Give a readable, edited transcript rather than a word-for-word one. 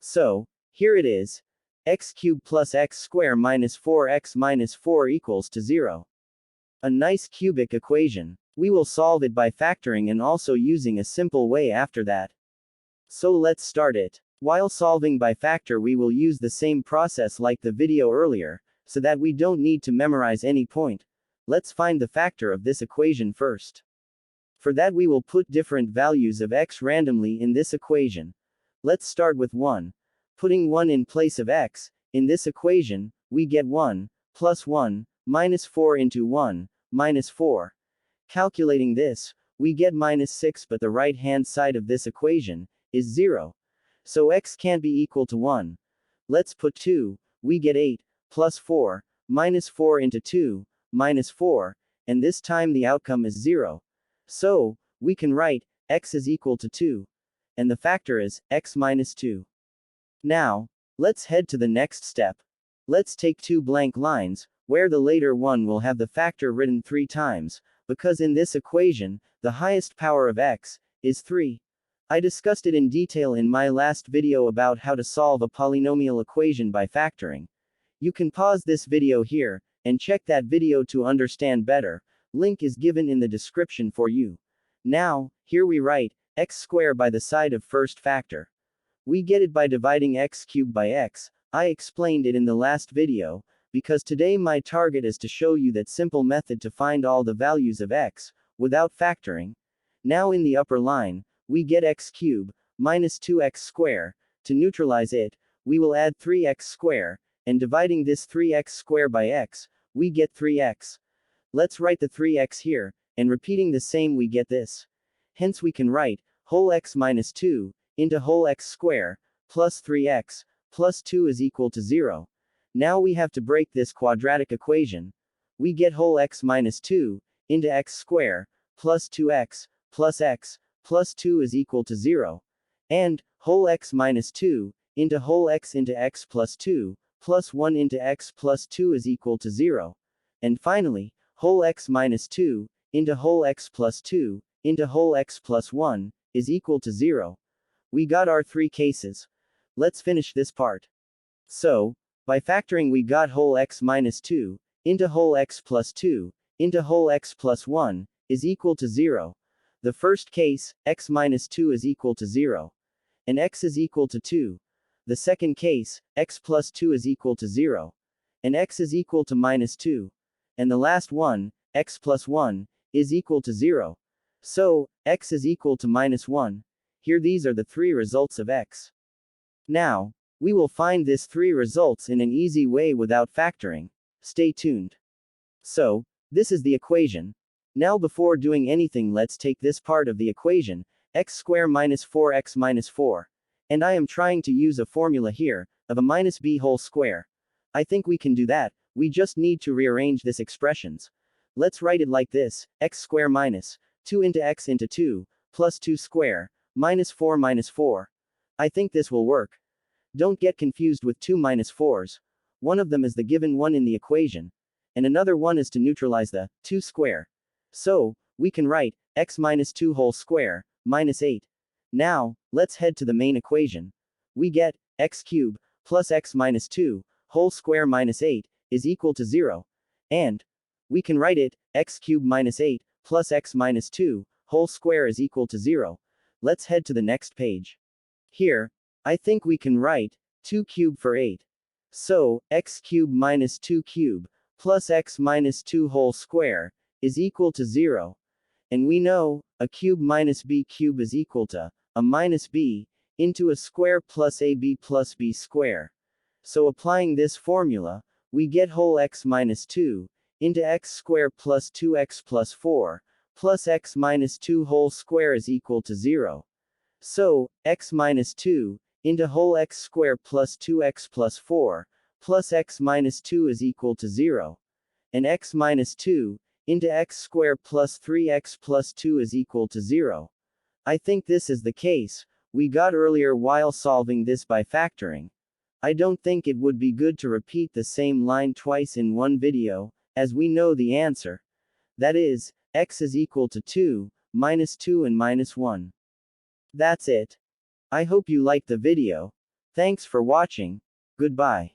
So, here it is. X cubed plus x squared minus 4x minus 4 equals to 0. A nice cubic equation. We will solve it by factoring and also using a simple way after that. So let's start it. While solving by factor, we will use the same process like the video earlier, so that we don't need to memorize any point. Let's find the factor of this equation first. For that, we will put different values of x randomly in this equation. Let's start with 1. Putting 1 in place of x, in this equation, we get 1, plus 1, minus 4 into 1, minus 4. Calculating this, we get minus 6, but the right-hand side of this equation is 0. So x can't be equal to 1. Let's put 2, we get 8, plus 4, minus 4 into 2, minus 4, and this time the outcome is 0. So, we can write, x is equal to 2. And the factor is, x minus 2. Now, let's head to the next step. Let's take two blank lines, where the later one will have the factor written 3 times, because in this equation, the highest power of x is 3. I discussed it in detail in my last video about how to solve a polynomial equation by factoring. You can pause this video here, and check that video to understand better. Link is given in the description for you. Now, here we write, x squared by the side of first factor. We get it by dividing x cubed by x. I explained it in the last video, because today my target is to show you that simple method to find all the values of x, without factoring. Now in the upper line, we get x cubed, minus 2x squared. To neutralize it, we will add 3x squared, and dividing this 3x squared by x, we get 3x. Let's write the 3x here, and repeating the same we get this. Hence we can write, whole x minus 2, into whole x squared, plus 3x, plus 2 is equal to 0. Now we have to break this quadratic equation. We get whole x minus 2, into x squared, plus 2x, plus 2 is equal to 0. And, whole x minus 2, into whole x into x plus 2, plus 1 into x plus 2 is equal to 0. And finally, whole x minus 2, into whole x plus 2, into whole x plus 1, is equal to 0. We got our 3 cases. Let's finish this part. So, by factoring we got whole x minus 2, into whole x plus 2, into whole x plus 1, is equal to 0. The first case, x minus 2 is equal to 0. And x is equal to 2. The second case, x plus 2 is equal to 0. And x is equal to minus 2. And the last one, x plus 1, is equal to 0. So, x is equal to minus 1. Here these are the 3 results of x. Now, we will find these 3 results in an easy way without factoring. Stay tuned. So, this is the equation. Now before doing anything, let's take this part of the equation, x squared minus 4x minus 4. And I am trying to use a formula here, of a minus b whole square. I think we can do that, we just need to rearrange this expressions. Let's write it like this, x squared minus 2 into x into 2, plus 2 squared, minus 4 minus 4. I think this will work. Don't get confused with 2 minus 4s. One of them is the given one in the equation. And another one is to neutralize the 2 square. So, we can write, x minus 2 whole square, minus 8. Now, let's head to the main equation. We get, x cubed, plus x minus 2, whole square minus 8, is equal to 0. And, we can write it, x cubed minus 8, plus x minus 2, whole square is equal to 0. Let's head to the next page. Here, I think we can write, 2 cubed for 8. So, x cubed minus 2 cubed, plus x minus 2 whole square, is equal to 0. And we know, a cube minus b cube is equal to, a minus b, into a square plus ab plus b square. So applying this formula, we get whole x minus 2, into x squared plus 2x plus 4, plus x minus 2 whole square is equal to 0. So, x minus 2, into whole x squared plus 2x plus 4, plus x minus 2 is equal to 0. And x minus 2, into x squared plus 3x plus 2 is equal to 0. I think this is the case we got earlier while solving this by factoring. I don't think it would be good to repeat the same line twice in one video, as we know the answer. That is, x is equal to 2, minus 2 and minus 1. That's it. I hope you liked the video. Thanks for watching. Goodbye.